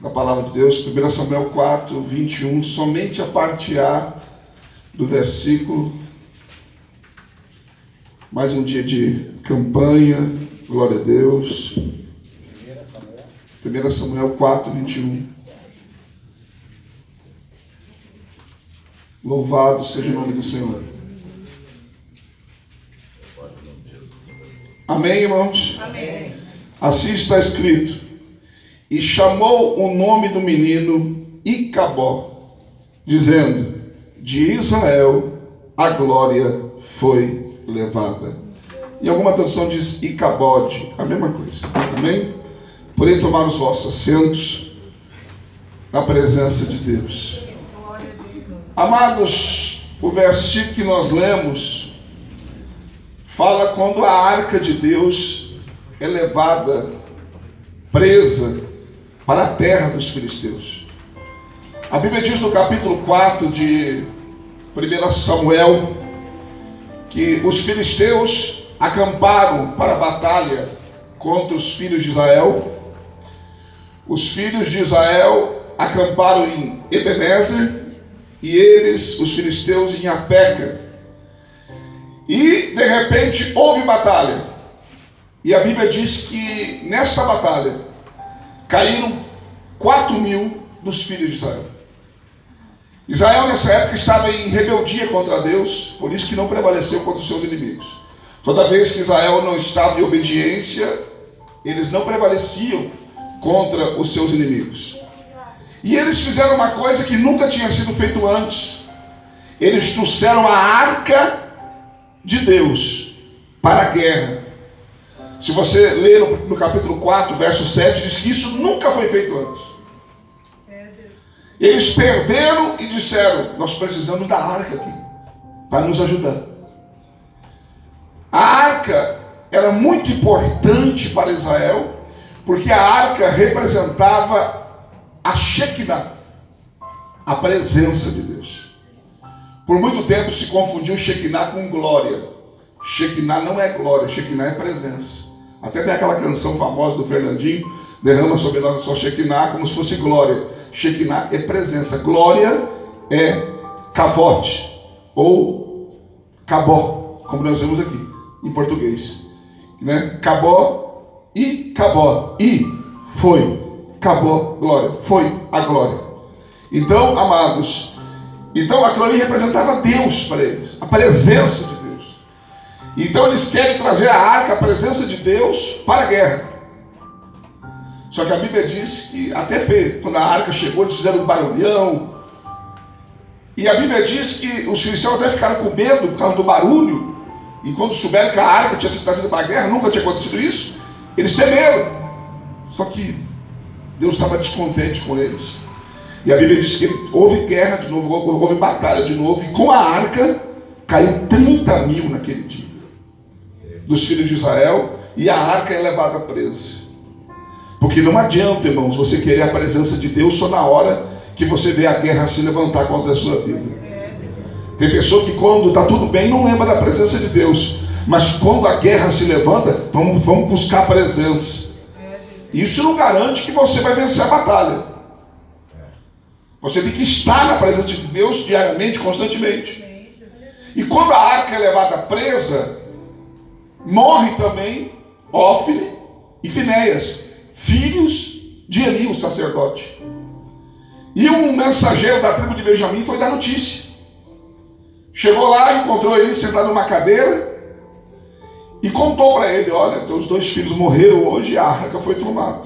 da palavra de Deus, 1 Samuel 4, 21, somente a parte A do versículo. Mais um dia de campanha, glória a Deus. 1 Samuel 4, 21. Louvado seja o nome do Senhor. Amém, irmãos? Amém. Assim está escrito: e chamou o nome do menino Icabó, dizendo: de Israel a glória foi levada. Em alguma tradução diz Icabode, a mesma coisa. Amém? Porém, tomar os vossos assentos na presença de Deus. Amados, o versículo que nós lemos fala quando a arca de Deus é levada, presa, para a terra dos filisteus. A Bíblia diz no capítulo 4 de 1 Samuel que os filisteus acamparam para a batalha contra os filhos de Israel. Os filhos de Israel acamparam em Ebenezer e eles, os filisteus, em Afeca. E de repente houve batalha. E a Bíblia diz que nesta batalha caíram 4.000 dos filhos de Israel. Israel nessa época estava em rebeldia contra Deus, por isso que não prevaleceu contra os seus inimigos. Toda vez que Israel não estava em obediência, eles não prevaleciam contra os seus inimigos. E eles fizeram uma coisa que nunca tinha sido feito antes. Eles trouxeram a arca de Deus para a guerra. Se você ler no capítulo 4, verso 7, diz que isso nunca foi feito antes. Eles perderam e disseram: nós precisamos da arca aqui, para nos ajudar. A arca era muito importante para Israel, porque a arca representava a Shekinah, a presença de Deus. Por muito tempo se confundiu Shekinah com glória. Shekinah não é glória, Shekinah é presença. Até tem aquela canção famosa do Fernandinho: derrama sobre nós a sua Shekinah, como se fosse glória. Shekinah é presença, glória é kavod, ou kabó, como nós vemos aqui em português, né? Kabó e kabó, e foi, kabó, glória, foi a glória. Então, amados, então aquilo ali representava Deus para eles, a presença de Deus. Então eles querem trazer a arca, a presença de Deus, para a guerra. Só que a Bíblia diz que até quando a arca chegou, eles fizeram um barulhão. E a Bíblia diz que os filisteus até ficaram com medo por causa do barulho. E quando souberam que a arca tinha sido trazida para a guerra, nunca tinha acontecido isso, eles temeram. Só que Deus estava descontente com eles. E a Bíblia diz que houve guerra de novo, houve batalha de novo. E com a arca caiu 30.000 naquele dia dos filhos de Israel. E a arca é levada presa. Porque não adianta, irmãos, você querer a presença de Deus só na hora que você vê a guerra se levantar contra a sua vida. Tem pessoa que quando está tudo bem não lembra da presença de Deus, mas quando a guerra se levanta, vamos buscar a presença. Isso não garante que você vai vencer a batalha. Você tem que estar na presença de Deus diariamente, constantemente. E quando a arca é levada presa, morre também Ófine e Finéias, filhos de Eli, o sacerdote. E um mensageiro da tribo de Benjamim foi dar notícia. Chegou lá e encontrou ele sentado numa cadeira e contou para ele: olha, teus 2 filhos morreram hoje e a arca foi tomada,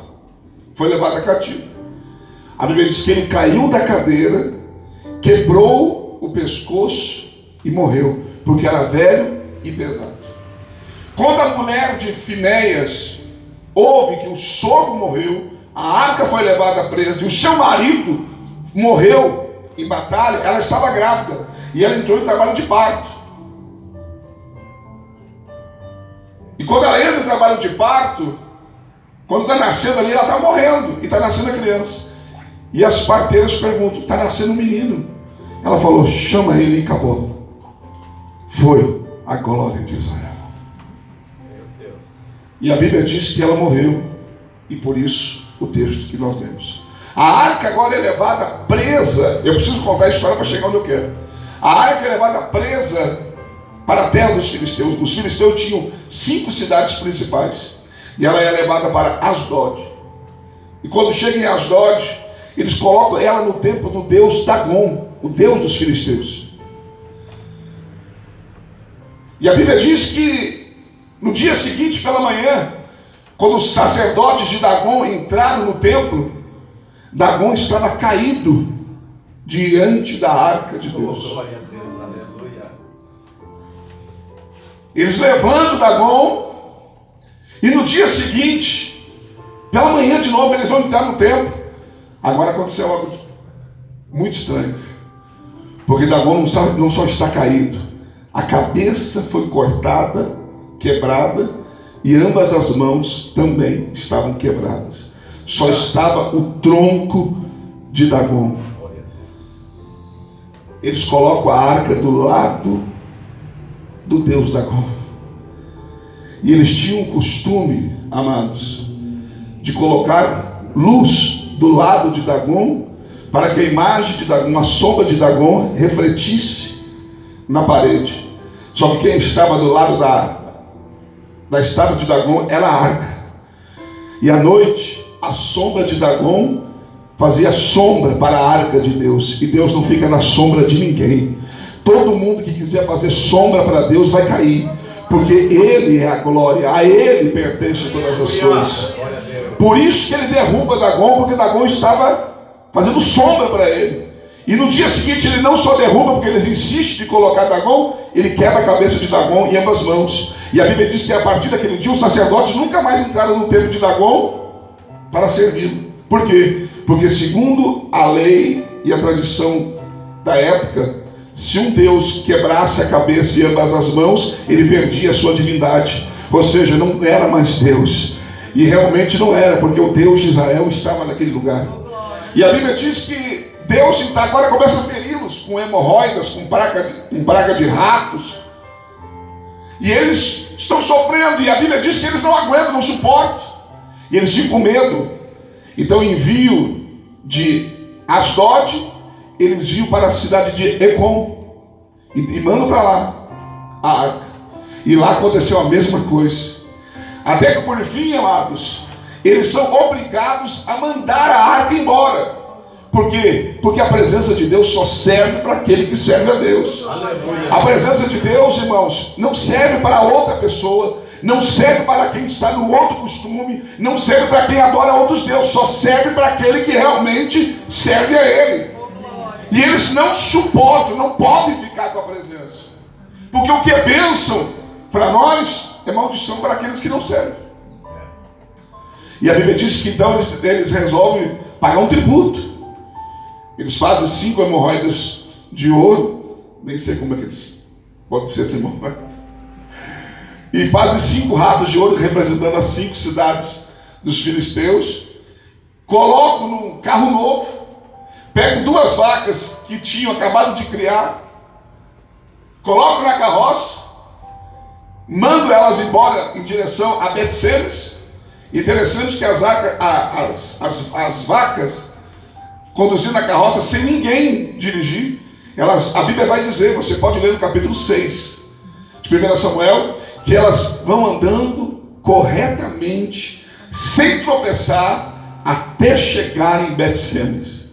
foi levada cativo. A Bíblia diz que ele caiu da cadeira, quebrou o pescoço e morreu, porque era velho e pesado. Quando a mulher de Finéias ouve que o sogro morreu, a arca foi levada presa e o seu marido morreu em batalha, ela estava grávida e ela entrou em trabalho de parto. E quando ela entra em trabalho de parto, quando está nascendo ali, ela está morrendo e está nascendo a criança. E as parteiras perguntam: está nascendo um menino? Ela falou: chama ele e acabou. Foi a glória de Israel. E a Bíblia diz que ela morreu, e por isso o texto que nós lemos. A arca agora é levada presa. Eu preciso contar a história para chegar onde eu quero. A arca é levada presa para a terra dos filisteus. Os filisteus tinham 5 cidades principais. E ela é levada para Asdod. E quando chega em Asdod, eles colocam ela no templo do deus Dagon, o deus dos filisteus. E a Bíblia diz que no dia seguinte, pela manhã, quando os sacerdotes de Dagon entraram no templo, Dagon estava caído diante da arca de Deus. Glória a Deus, aleluia. Eles levantam Dagon, e no dia seguinte, pela manhã de novo, eles vão entrar no templo. Agora aconteceu algo muito estranho, porque Dagon não só está caído, a cabeça foi cortada, quebrada, e ambas as mãos também estavam quebradas. Só estava o tronco de Dagon. Eles colocam a arca do lado do deus Dagon. E eles tinham o costume, amados, de colocar luz do lado de Dagon, para que a imagem de Dagon, a sombra de Dagon, refletisse na parede. Só que quem estava do lado da estátua de Dagon era a arca. E à noite, a sombra de Dagon fazia sombra para a arca de Deus. E Deus não fica na sombra de ninguém. Todo mundo que quiser fazer sombra para Deus vai cair, porque Ele é a glória, a Ele pertence todas as coisas. Por isso que ele derruba Dagon, porque Dagon estava fazendo sombra para ele. E no dia seguinte ele não só derruba, porque eles insistem de colocar Dagon, ele quebra a cabeça de Dagon em ambas mãos. E a Bíblia diz que a partir daquele dia os sacerdotes nunca mais entraram no templo de Dagon para servi-lo. Por quê? Porque segundo a lei e a tradição da época, se um Deus quebrasse a cabeça e ambas as mãos, ele perdia a sua divindade. Ou seja, não era mais Deus. E realmente não era, porque o Deus de Israel estava naquele lugar. E a Bíblia diz que Deus então, agora começa a feri-los com hemorroidas, com praga de ratos. E eles estão sofrendo, e a Bíblia diz que eles não aguentam, não suportam. E eles ficam com medo. Então envio de Asdod, eles viam para a cidade de Ecom. E mandam para lá a arca. E lá aconteceu a mesma coisa. Até que por fim, amados, eles são obrigados a mandar a arca embora. Por quê? Porque a presença de Deus só serve para aquele que serve a Deus. Aleluia. A presença de Deus, irmãos, não serve para outra pessoa, não serve para quem está no outro costume, não serve para quem adora outros deuses, só serve para aquele que realmente serve a Ele. E eles não suportam, não podem ficar com a presença. Porque o que é bênção para nós é maldição para aqueles que não servem. E a Bíblia diz que então eles resolvem pagar um tributo. Eles fazem 5 hemorroidas de ouro. Nem sei como é que eles pode ser essa hemorroida. E fazem 5 ratos de ouro representando as 5 cidades dos filisteus. Colocam num carro novo. Pegam 2 vacas que tinham acabado de criar. Colocam na carroça. Mandam elas embora em direção a Bet-Semes. Interessante que as vacas conduzindo a carroça sem ninguém dirigir. A Bíblia vai dizer, você pode ler no capítulo 6 de 1 Samuel, que elas vão andando corretamente, sem tropeçar, até chegar em Bet-Semes.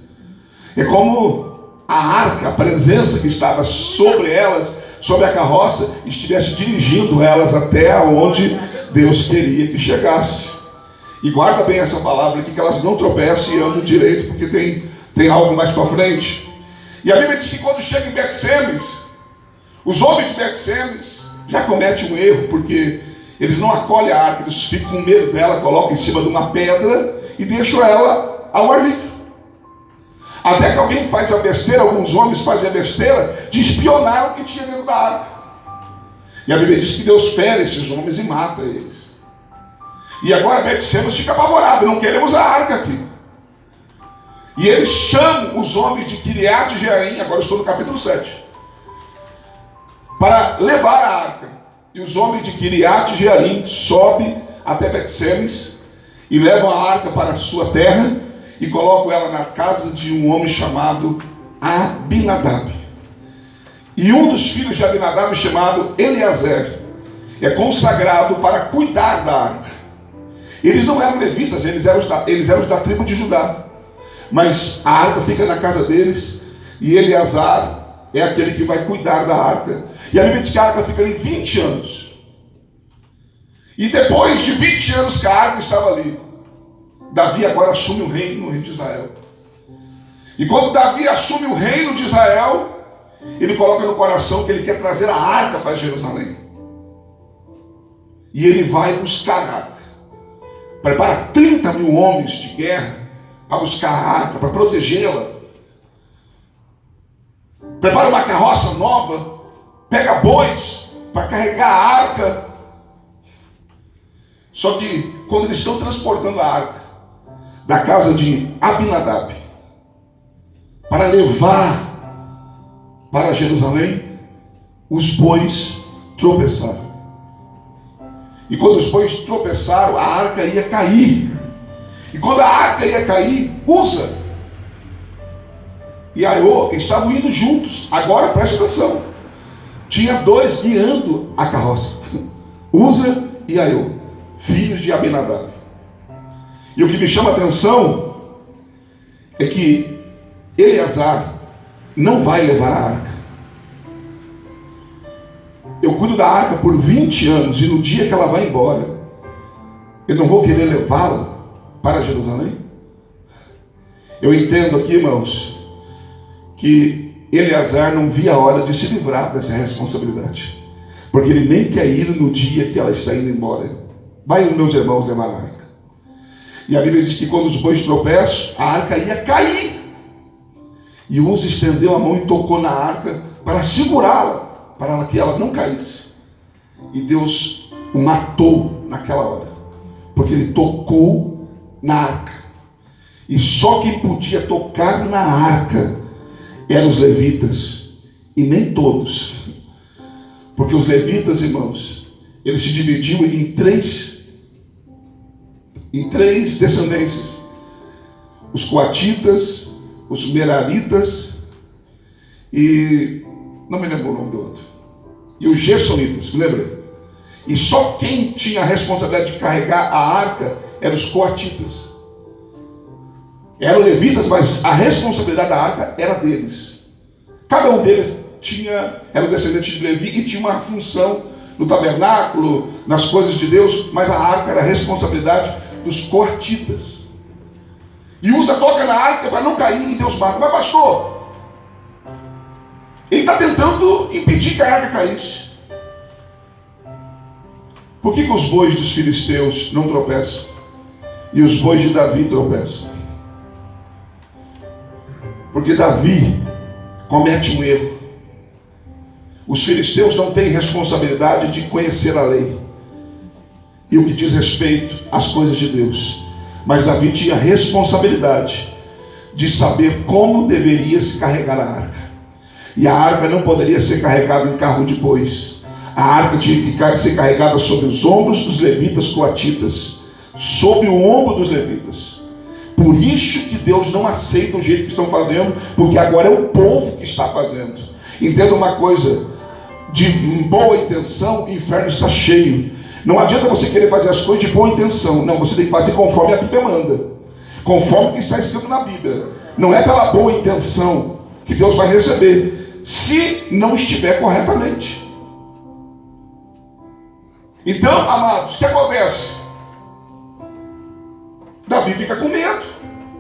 É como a arca, a presença que estava sobre elas, sobre a carroça, estivesse dirigindo elas até onde Deus queria que chegasse. E guarda bem essa palavra aqui, que elas não tropeçam e andam direito, porque tem algo mais para frente. E a Bíblia diz que quando chega em Bet-Semes, os homens de Bet-Semes já cometem um erro, porque eles não acolhem a arca, eles ficam com medo dela, colocam em cima de uma pedra e deixam ela ao ar livre. Até que alguém faz a besteira, alguns homens fazem a besteira de espionar o que tinha dentro da arca. E a Bíblia diz que Deus fere esses homens e mata eles. E agora Bet-Semes fica apavorado, não queremos a arca aqui. E eles chamam os homens de Kiriat Jearim, agora estou no capítulo 7, para levar a arca. E os homens de Kiriat Jearim sobem até Bet-Semes e levam a arca para a sua terra. e colocam ela na casa de um homem chamado Abinadab. E um dos filhos de Abinadab, chamado Eleazer, é consagrado para cuidar da arca. Eles não eram levitas, eles eram da tribo de Judá. Mas a arca fica na casa deles, e Eleazar é aquele que vai cuidar da arca. E a Bíblia diz que a arca fica ali 20 anos. E depois de 20 anos que a arca estava ali, Davi agora assume o reino de Israel. E quando Davi assume o reino de Israel, ele coloca no coração que ele quer trazer a arca para Jerusalém. E ele vai buscar a arca. Prepara 30 mil homens de guerra para buscar a arca, para protegê-la. Prepara uma carroça nova, pega bois para carregar a arca. Só que quando eles estão transportando a arca da casa de Abinadab para levar para Jerusalém, os bois tropeçaram. E quando os bois tropeçaram, a arca ia cair. E quando a arca ia cair, Uza e Aiô estavam indo juntos. Agora preste atenção, tinha dois guiando a carroça, Uza e Aiô, filhos de Abinadab. E o que me chama a atenção é que Eleazar não vai levar a arca. Eu cuido da arca por 20 anos, e no dia que ela vai embora, eu não vou querer levá-la para Jerusalém? Eu entendo aqui, irmãos, que Eleazar não via a hora de se livrar dessa responsabilidade, porque ele nem quer ir no dia que ela está indo embora. Vai, meus irmãos, levar a arca. E a Bíblia diz que quando os bois tropeçam, a arca ia cair. E Uza estendeu a mão e tocou na arca para segurá-la, para que ela não caísse. E Deus o matou naquela hora, porque ele tocou na arca. E só quem podia tocar na arca eram os levitas, e nem todos. Porque os levitas, irmãos, eles se dividiam em três descendências: os coatitas, os meraritas e não me lembro o nome do outro, e os gersonitas, me lembrei. E só quem tinha a responsabilidade de carregar a arca eram os coatitas. Eram levitas, mas a responsabilidade da arca era deles. Cada um deles era descendente de Levi e tinha uma função no tabernáculo, nas coisas de Deus, mas a arca era a responsabilidade dos coatitas. E Uza toca na arca para não cair e Deus mata. Mas pastor, ele está tentando impedir que a arca caísse. Por que os bois dos filisteus não tropeçam e os bois de Davi tropeçam? Porque Davi comete um erro. Os filisteus não têm responsabilidade de conhecer a lei e o que diz respeito às coisas de Deus. Mas Davi tinha responsabilidade de saber como deveria se carregar a arca. E a arca não poderia ser carregada em carro de bois. A arca tinha que ser carregada sobre os ombros dos levitas coatitas, sobre o ombro dos levitas. Por isso que Deus não aceita o jeito que estão fazendo, porque agora é o povo que está fazendo. Entenda uma coisa: de boa intenção, o inferno está cheio. Não adianta você querer fazer as coisas de boa intenção. Não, você tem que fazer conforme a Bíblia manda, conforme o que está escrito na Bíblia. Não é pela boa intenção que Deus vai receber, se não estiver corretamente. Então, amados, o que acontece? Davi fica com medo.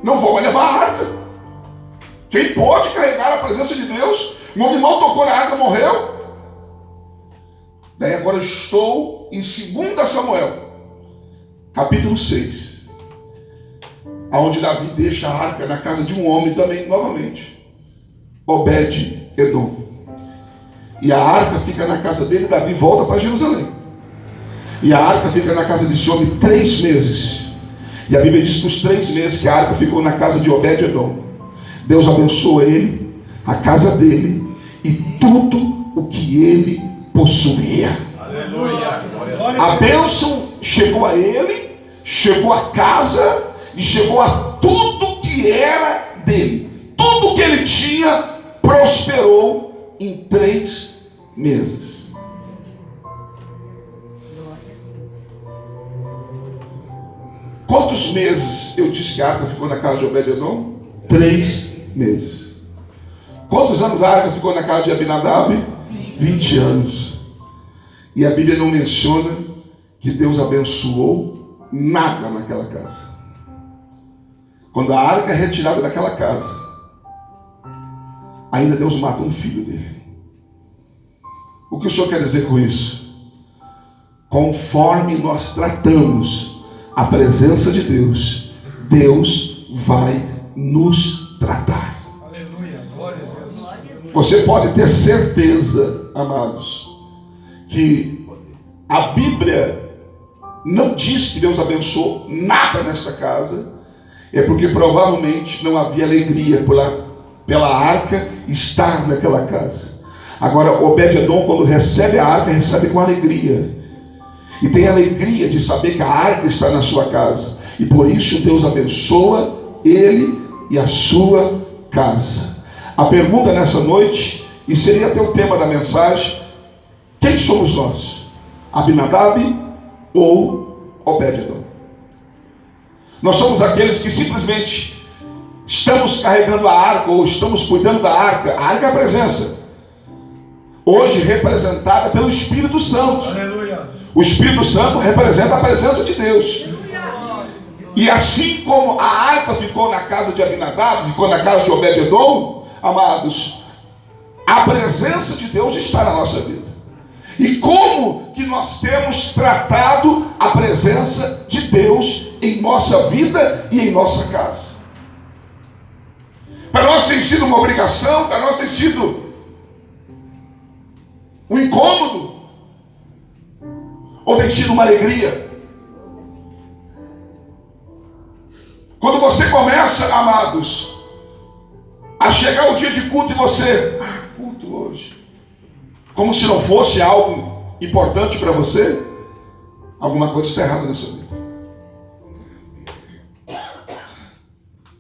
Não vou mais levar a arca. Quem pode carregar a presença de Deus? Meu irmão tocou na arca, morreu. Daí agora eu estou em 2 Samuel, capítulo 6, onde Davi deixa a arca na casa de um homem também, novamente, Obed-Edom. E a arca fica na casa dele, Davi volta para Jerusalém. E a arca fica na casa desse homem 3 meses. E a Bíblia diz que os 3 meses que a arca ficou na casa de Obed-Edom, Deus abençoa ele, a casa dele e tudo o que ele possuía. Aleluia. A bênção chegou a ele, chegou a casa e chegou a tudo que que era dele, tudo que ele tinha, prosperou em 3 meses. Quantos meses eu disse que a arca ficou na casa de Obed-edom? 3 meses. Quantos anos a arca ficou na casa de Abinadab? 20 anos. E a Bíblia não menciona que Deus abençoou nada naquela casa. Quando a arca é retirada daquela casa, ainda Deus mata um filho dele. O que o Senhor quer dizer com isso? Conforme nós tratamos a presença de Deus, Deus vai nos tratar. Aleluia, glória a Deus. Você pode ter certeza, amados, que a Bíblia não diz que Deus abençoou nada nessa casa, é porque provavelmente não havia alegria pela arca estar naquela casa. Agora, Obed-edom, quando recebe a arca, recebe com alegria. E tem alegria de saber que a arca está na sua casa. E por isso Deus abençoa ele e a sua casa. A pergunta nessa noite, e seria até o tema da mensagem: quem somos nós? Abinadab ou Obed-edom? Nós somos aqueles que simplesmente estamos carregando a arca, ou estamos cuidando da arca. A arca é a presença, hoje representada pelo Espírito Santo. Aleluia. O Espírito Santo representa a presença de Deus. E assim como a arca ficou na casa de Abinadab, ficou na casa de Obed-edom, amados, a presença de Deus está na nossa vida. E como que nós temos tratado a presença de Deus em nossa vida e em nossa casa? Para nós tem sido uma obrigação, para nós tem sido um incômodo, ou tem sido uma alegria? Quando você começa, amados, a chegar o dia de culto e você, culto hoje, como se não fosse algo importante para você, alguma coisa está errada na sua vida.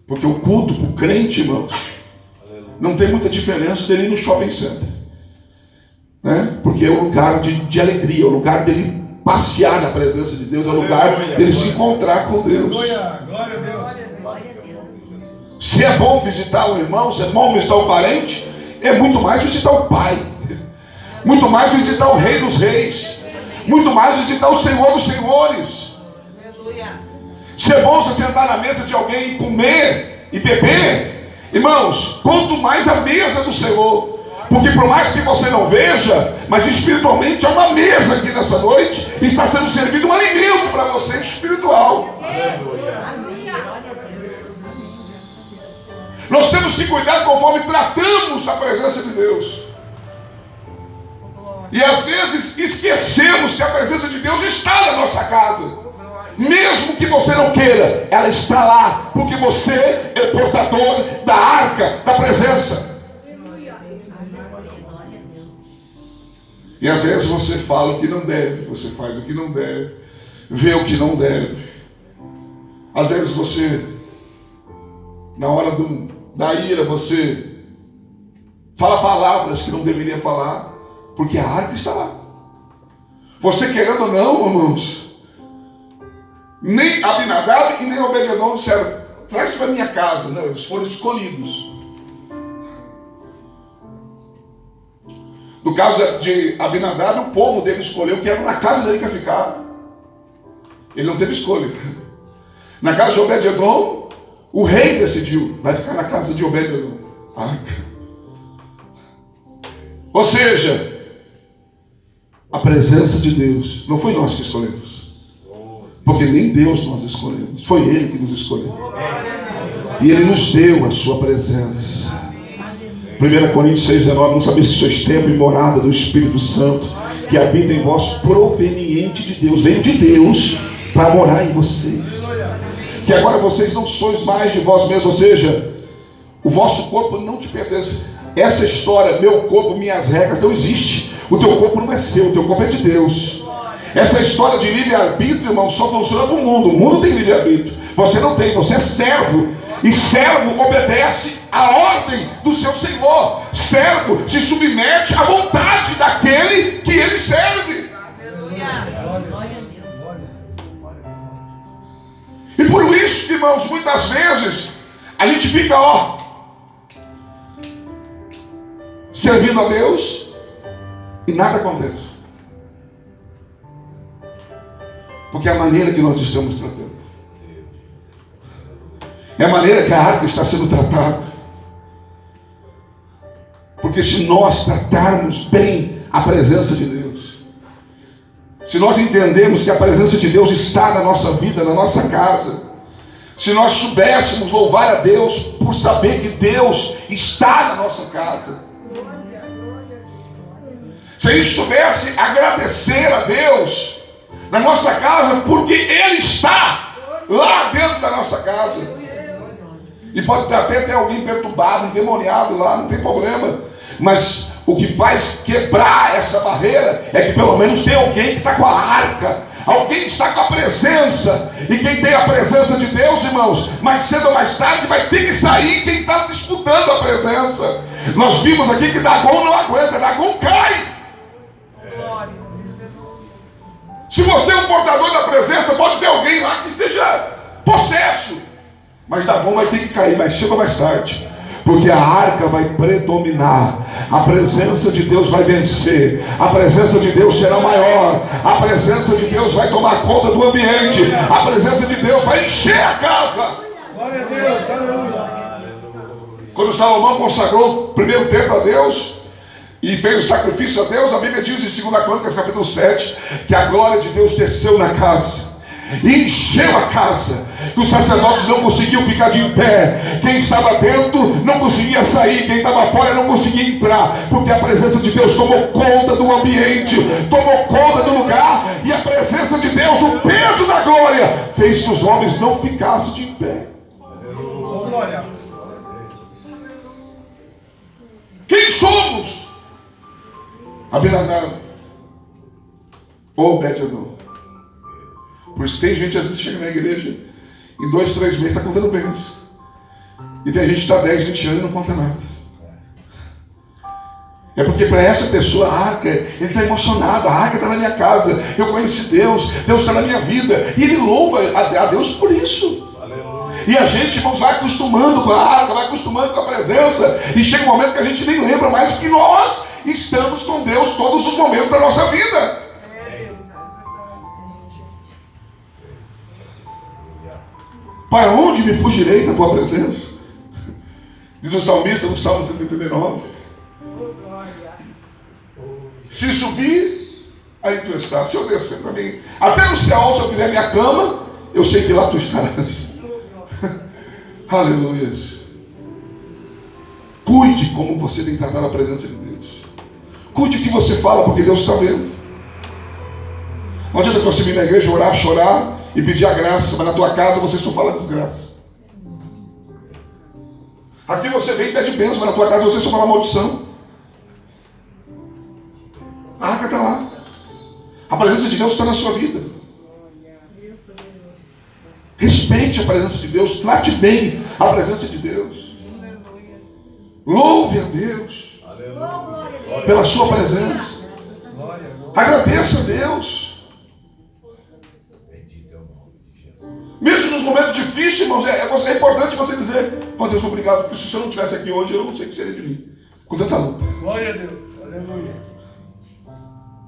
Porque o culto para o crente, irmãos, não tem muita diferença dele ir no shopping center, né? Porque é o lugar de alegria, é o lugar dele passear na presença de Deus, é o lugar dele se encontrar com Deus. Glória a Deus. Se é bom visitar o irmão, se é bom visitar o parente, é muito mais visitar o Pai, muito mais visitar o Rei dos Reis, muito mais visitar o Senhor dos Senhores. Se é bom você sentar na mesa de alguém e comer e beber, irmãos, quanto mais a mesa do Senhor. Porque por mais que você não veja, mas espiritualmente há uma mesa aqui nessa noite, e está sendo servido um alimento para você espiritual. Nós temos que cuidar conforme tratamos a presença de Deus. E às vezes esquecemos que a presença de Deus está na nossa casa. Mesmo que você não queira, ela está lá, porque você é portador da arca da presença. E às vezes você fala o que não deve, você faz o que não deve, vê o que não deve. Às vezes você, na hora da ira, você fala palavras que não deveria falar, porque a arca está lá. Você querendo ou não, irmãos, nem Abinadab e nem Obed-edom disseram, traz para minha casa. Não, eles foram escolhidos. No caso de Abinadab, o povo dele escolheu que era na casa dele que ia ficar. Ele não teve escolha. Na casa de Obed-edom, o rei decidiu, vai ficar na casa de Obed-edom. Ou seja, a presença de Deus, não foi nós que escolhemos. Porque nem Deus nós escolhemos, foi Ele que nos escolheu. E Ele nos deu a sua presença. 1 Coríntios 6,19, não sabeis que sois templo e morada do Espírito Santo, que habita em vós, proveniente de Deus, veio de Deus para morar em vocês. Que agora vocês não sois mais de vós mesmos, ou seja, o vosso corpo não te pertence. Essa história, meu corpo, minhas regras, não existe. O teu corpo não é seu, o teu corpo é de Deus. Essa história de livre-arbítrio, irmão, só funciona para o mundo. O mundo tem livre-arbítrio, você não tem, você é servo. E servo obedece à ordem do seu Senhor. Servo se submete à vontade daquele que ele serve. E por isso, irmãos, muitas vezes a gente fica, servindo a Deus e nada acontece. Porque é a maneira que nós estamos tratando. É a maneira que a arca está sendo tratada. Porque se nós tratarmos bem a presença de Deus, se nós entendermos que a presença de Deus está na nossa vida, na nossa casa, se nós soubéssemos louvar a Deus por saber que Deus está na nossa casa, se a gente soubesse agradecer a Deus na nossa casa, porque Ele está lá dentro da nossa casa. E pode até ter alguém perturbado, endemoniado lá, não tem problema. Mas o que faz quebrar essa barreira é que pelo menos tem alguém que está com a arca. Alguém está com a presença. E quem tem a presença de Deus, irmãos, mais cedo ou mais tarde vai ter que sair quem está disputando a presença. Nós vimos aqui que Dagon não aguenta, Dagon cai. Se você é um portador da presença, pode ter alguém lá que esteja possesso, mas Dagon vai ter que cair mais cedo ou mais tarde, porque a arca vai predominar, a presença de Deus vai vencer, a presença de Deus será maior, a presença de Deus vai tomar conta do ambiente, a presença de Deus vai encher a casa. Glória a Deus, aleluia. Quando Salomão consagrou o primeiro templo a Deus e fez o sacrifício a Deus, a Bíblia diz em 2 Crônicas capítulo 7 que a glória de Deus desceu na casa e encheu a casa, que os sacerdotes não conseguiam ficar de pé, quem estava dentro não conseguia sair, quem estava fora não conseguia entrar, porque a presença de Deus tomou conta do ambiente, tomou conta do lugar, e a presença de Deus, o peso da glória, fez que os homens não ficassem de pé. Glória. Quem somos? Abinadab, Obed-Edom. Por isso que tem gente às vezes chega na igreja, em 2, 3 meses está contando bens. E tem gente que está 10, 20 anos e não conta nada. É porque para essa pessoa a arca, ele está emocionado, a arca está na minha casa, eu conheci Deus, Deus está na minha vida. E ele louva a Deus por isso. E a gente, irmãos, vai acostumando com a arca, vai acostumando com a presença, e chega um momento que a gente nem lembra mais que nós estamos com Deus todos os momentos da nossa vida. Para onde me fugirei da tua presença? Diz o salmista no Salmo 139. Se subir, aí tu estás. Se eu descer também, até no céu, se eu fizer minha cama, eu sei que lá tu estarás. Aleluia. Cuide como você tem tratado a presença de Deus. Cuide o que você fala, porque Deus está vendo. Não adianta você vir na igreja orar, chorar e pedir a graça, mas na tua casa você só fala desgraça. Aqui você vem e pede bênção, mas na tua casa você só fala maldição. A arca está lá. A presença de Deus está na sua vida. Respeite a presença de Deus, trate bem a presença de Deus. Louve a Deus pela sua presença. Agradeça a Deus. Mesmo nos momentos difíceis, irmãos, é importante você dizer: ó Deus, obrigado, porque se o Senhor não estivesse aqui hoje, eu não sei o que seria de mim. Com tanta luta. Glória a Deus, aleluia.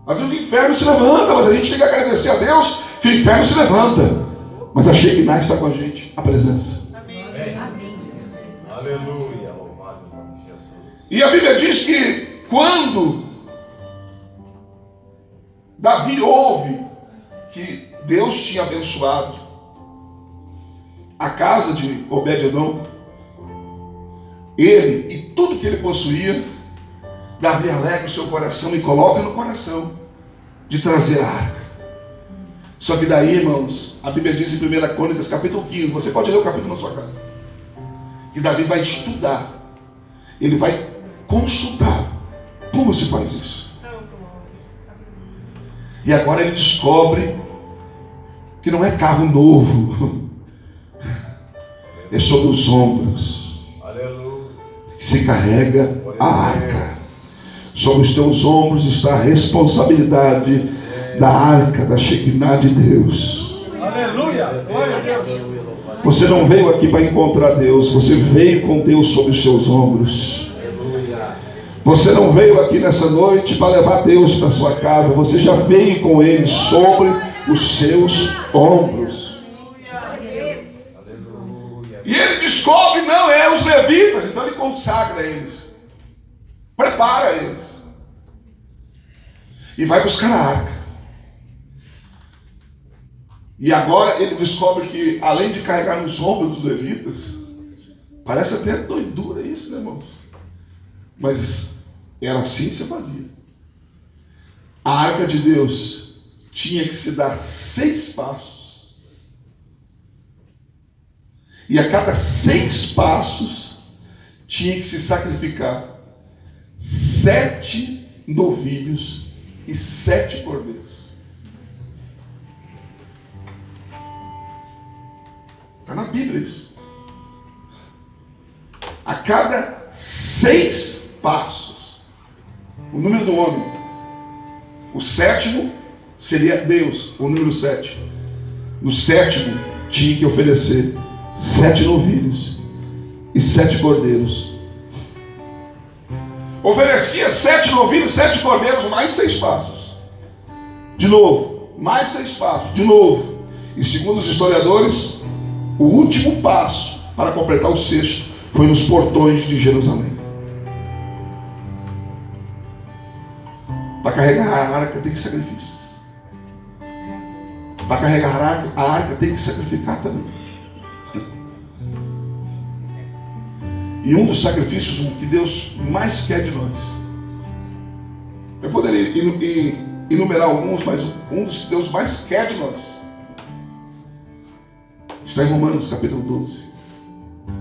Às vezes o inferno se levanta, mas a gente tem que agradecer a Deus que o inferno se levanta. Mas a Shekinah está com a gente, a presença. Amém. Amém. Aleluia, louvado o nome de Jesus. E a Bíblia diz que quando Davi ouve que Deus tinha abençoado a casa de Obed-Edom, ele e tudo que ele possuía, Davi alegra o seu coração e coloca no coração de trazer a arca. Só que daí, irmãos, a Bíblia diz em 1 Crônicas capítulo 15, você pode ler o capítulo na sua casa, que Davi vai estudar, ele vai consultar como se faz isso. E agora ele descobre que não é carro novo, é sobre os ombros. Aleluia. Que se carrega a arca. Sobre os teus ombros está a responsabilidade da arca, da Shekinah de Deus. Aleluia. Glória a Deus. Você não veio aqui para encontrar Deus, você veio com Deus sobre os seus ombros. Você não veio aqui nessa noite para levar Deus para sua casa, você já veio com Ele sobre os seus ombros. E ele descobre, não, é os levitas, então ele consagra eles, prepara eles, e vai buscar a arca. E agora ele descobre que, além de carregar nos ombros dos levitas, parece até doidura isso, né, irmãos? Mas era assim que se fazia. A arca de Deus tinha que se dar 6 passos. E a cada 6 passos tinha que se sacrificar 7 novilhos e 7 cordeiros. Está na Bíblia isso. A cada 6 passos, o número do homem, o 7º seria Deus, o número 7. No 7º tinha que oferecer 7 novilhos e 7 cordeiros. Oferecia 7 novilhos, 7 cordeiros, mais 6 passos. De novo, mais 6 passos, de novo. E segundo os historiadores, o último passo para completar o 6º foi nos portões de Jerusalém. Para carregar a arca tem que sacrifício. Para carregar a arca tem que sacrificar também. E um dos sacrifícios que Deus mais quer de nós, eu poderia enumerar alguns, mas um dos que Deus mais quer de nós está em Romanos capítulo 12.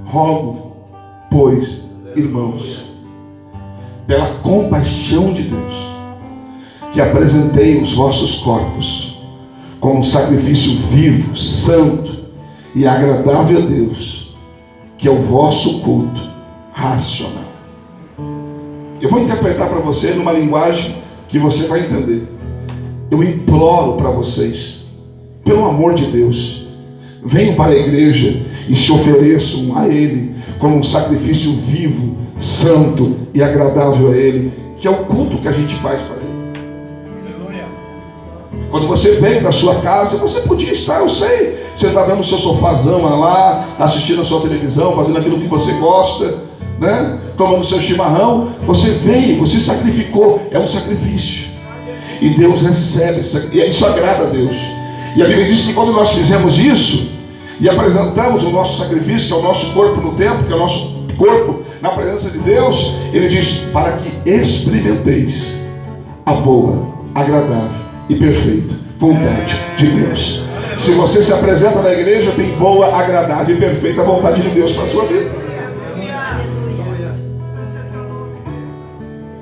Rogo, pois, irmãos, pela compaixão de Deus, que apresentei os vossos corpos como um sacrifício vivo, santo e agradável a Deus, que é o vosso culto racional. Eu vou interpretar para você numa linguagem que você vai entender. Eu imploro para vocês, pelo amor de Deus, venham para a igreja e se ofereçam a Ele como um sacrifício vivo, santo e agradável a Ele, que é o culto que a gente faz para Ele. Quando você veio da sua casa, você podia estar, eu sei, sentado no seu sofazão lá, assistindo a sua televisão, fazendo aquilo que você gosta, né? Tomando seu chimarrão. Você veio, você sacrificou, é um sacrifício. E Deus recebe, e isso agrada a Deus. E a Bíblia diz que quando nós fizemos isso e apresentamos o nosso sacrifício, que é o nosso corpo no templo, que é o nosso corpo na presença de Deus, Ele diz, para que experimenteis a boa, agradável e perfeita vontade de Deus. Se você se apresenta na igreja, tem boa, agradável e perfeita vontade de Deus para a sua vida.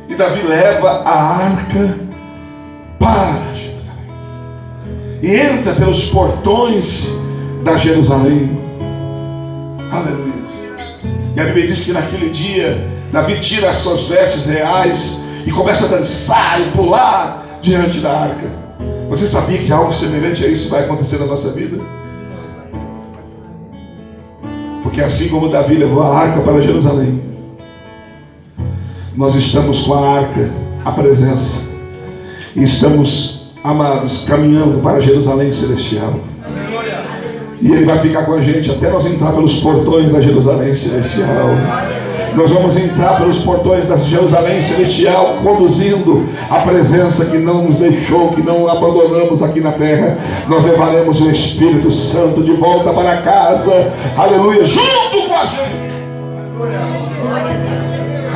E Davi leva a arca para Jerusalém e entra pelos portões da Jerusalém. Aleluia. E a Bíblia diz que naquele dia Davi tira as suas vestes reais e começa a dançar e pular diante da arca. Você sabia que algo semelhante a isso vai acontecer na nossa vida? Porque assim como Davi levou a arca para Jerusalém, nós estamos com a arca, a presença, e estamos, amados, caminhando para Jerusalém celestial. E Ele vai ficar com a gente até nós entrar pelos portões da Jerusalém celestial. Nós vamos entrar pelos portões da Jerusalém celestial, conduzindo a presença que não nos deixou, que não abandonamos aqui na terra. Nós levaremos o Espírito Santo de volta para casa, aleluia, junto com a gente.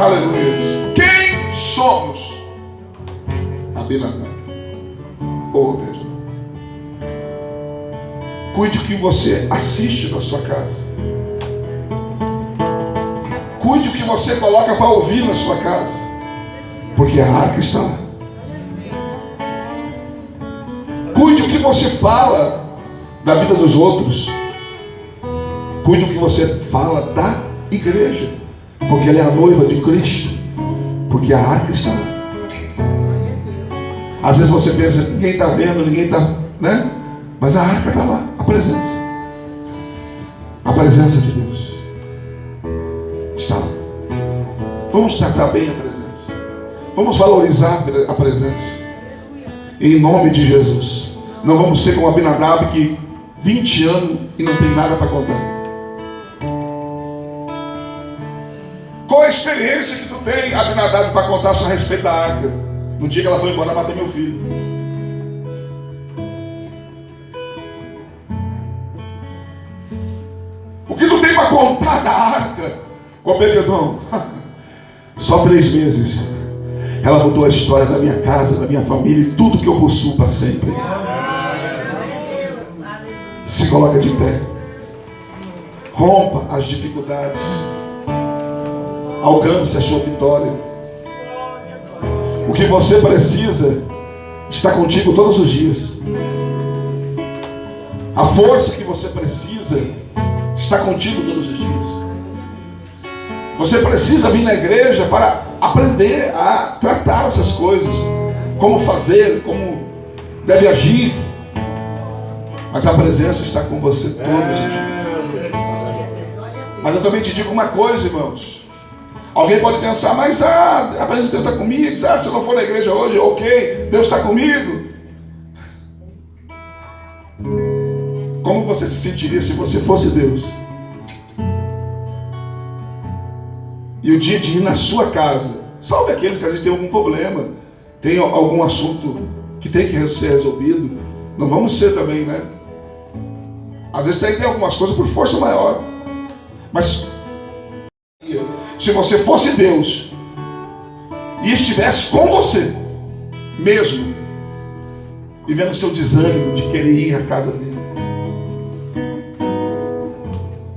Aleluia. Quem somos? Abinadab ou Obed. Cuide o que você assiste na sua casa. Cuide o que você coloca para ouvir na sua casa, porque a arca está lá. Cuide o que você fala da vida dos outros, Cuide do que você fala da igreja, porque ela é a noiva de Cristo, porque a arca está lá. Às vezes você pensa, ninguém está vendo, ninguém está, né? Mas a arca está lá, a presença. A presença de Deus está lá. Vamos tratar bem a presença. Vamos valorizar a presença. Em nome de Jesus. Não vamos ser como Abinadab, que 20 anos e não tem nada para contar. Qual a experiência que tu tem, Abinadab, para contar só a respeito da arca? No dia que ela foi embora, matou meu filho. O que tu tem para contar da arca? Obededon, só 3 meses. Ela mudou a história da minha casa, da minha família e tudo que eu possuo para sempre. Se coloca de pé. Rompa as dificuldades. Alcance a sua vitória. O que você precisa está contigo todos os dias. A força que você precisa está contigo todos os dias. Você precisa vir na igreja para aprender a tratar essas coisas, como fazer, como deve agir. Mas a presença está com você todos os dias. Mas eu também te digo uma coisa, irmãos. Alguém pode pensar, mas a presença de Deus está comigo. Se eu não for na igreja hoje, ok, Deus está comigo. Como você se sentiria se você fosse Deus? E o dia de ir na sua casa, salve aqueles que às vezes têm algum problema, tem algum assunto que tem que ser resolvido. Não vamos ser também, né? Às vezes tem algumas coisas por força maior. Mas se você fosse Deus e estivesse com você mesmo, e vendo o seu desânimo de querer ir à casa dele,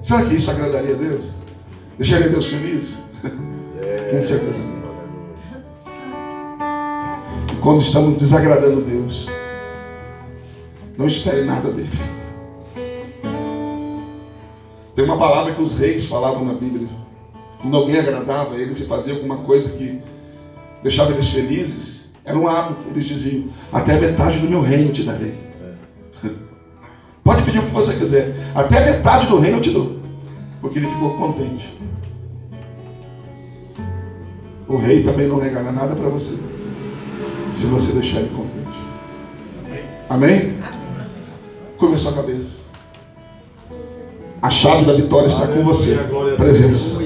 será que isso agradaria a Deus? Deixaria Deus feliz? Com certeza não. E quando estamos desagradando Deus, não espere nada dele. Tem uma palavra que os reis falavam na Bíblia. Quando alguém agradava eles e fazia alguma coisa que deixava eles felizes, era um hábito. Eles diziam, até a metade do meu reino eu te darei. Pode pedir o que você quiser, até a metade do reino eu te dou. Porque ele ficou contente. O rei também não negará nada para você, se você deixar ele contente. Amém? Curva a sua cabeça. A chave da vitória está com você. Presença.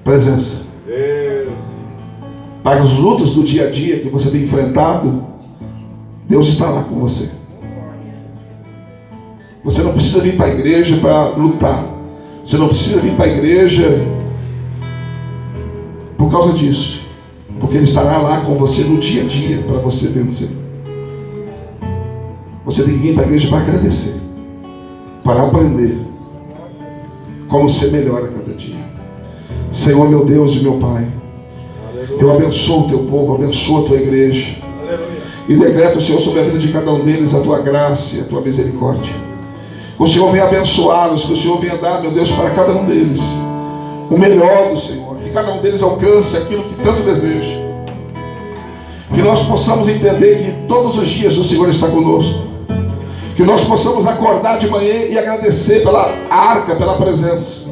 Presença. Para as lutas do dia a dia que você tem enfrentado, Deus está lá com você. Você não precisa vir para a igreja para lutar. Você não precisa vir para a igreja por causa disso, porque Ele estará lá com você no dia a dia para você vencer. Você tem que vir para a igreja para agradecer, para aprender como ser melhor a cada dia. Senhor, meu Deus e meu Pai, eu abençoo o teu povo, abençoo a tua igreja e decreto, Senhor, sobre a vida de cada um deles a tua graça e a tua misericórdia. Que o Senhor venha abençoá-los, que o Senhor venha dar, meu Deus, para cada um deles o melhor do Senhor, que cada um deles alcance aquilo que tanto deseja. Que nós possamos entender que todos os dias o Senhor está conosco. Que nós possamos acordar de manhã e agradecer pela arca, pela presença.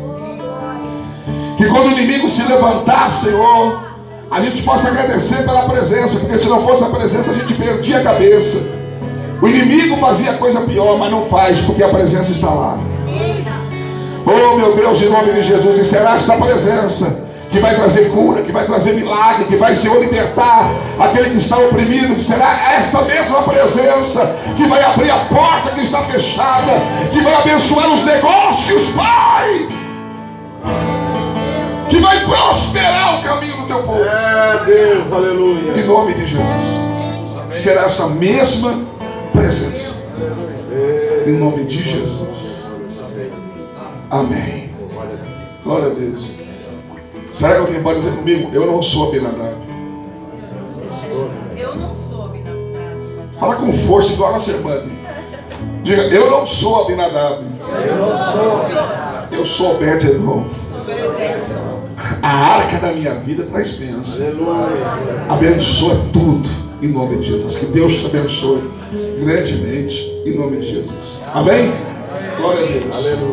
Que quando o inimigo se levantar, Senhor, a gente possa agradecer pela presença, porque se não fosse a presença a gente perdia a cabeça. O inimigo fazia coisa pior, mas não faz, porque a presença está lá. Oh meu Deus, em nome de Jesus, e será esta presença que vai trazer cura, que vai trazer milagre, que vai, Senhor, libertar aquele que está oprimido. Que será esta mesma presença que vai abrir a porta que está fechada, que vai abençoar os negócios, Pai, que vai prosperar o caminho do teu povo. É Deus, aleluia. Em nome de Jesus, será essa mesma presença. Em nome de Jesus. Amém. Glória a Deus. Será que alguém pode dizer comigo? Eu não sou Abinadab. Eu não sou Abinadab. Fala com força igual a nossa irmã. Diga, eu não sou Abinadab. Eu não sou Eu sou Obed-Edom. A arca da minha vida traz bênção. Abençoa tudo em nome de Jesus. Que Deus te abençoe grandemente em nome de Jesus. Amém? Glória a Deus.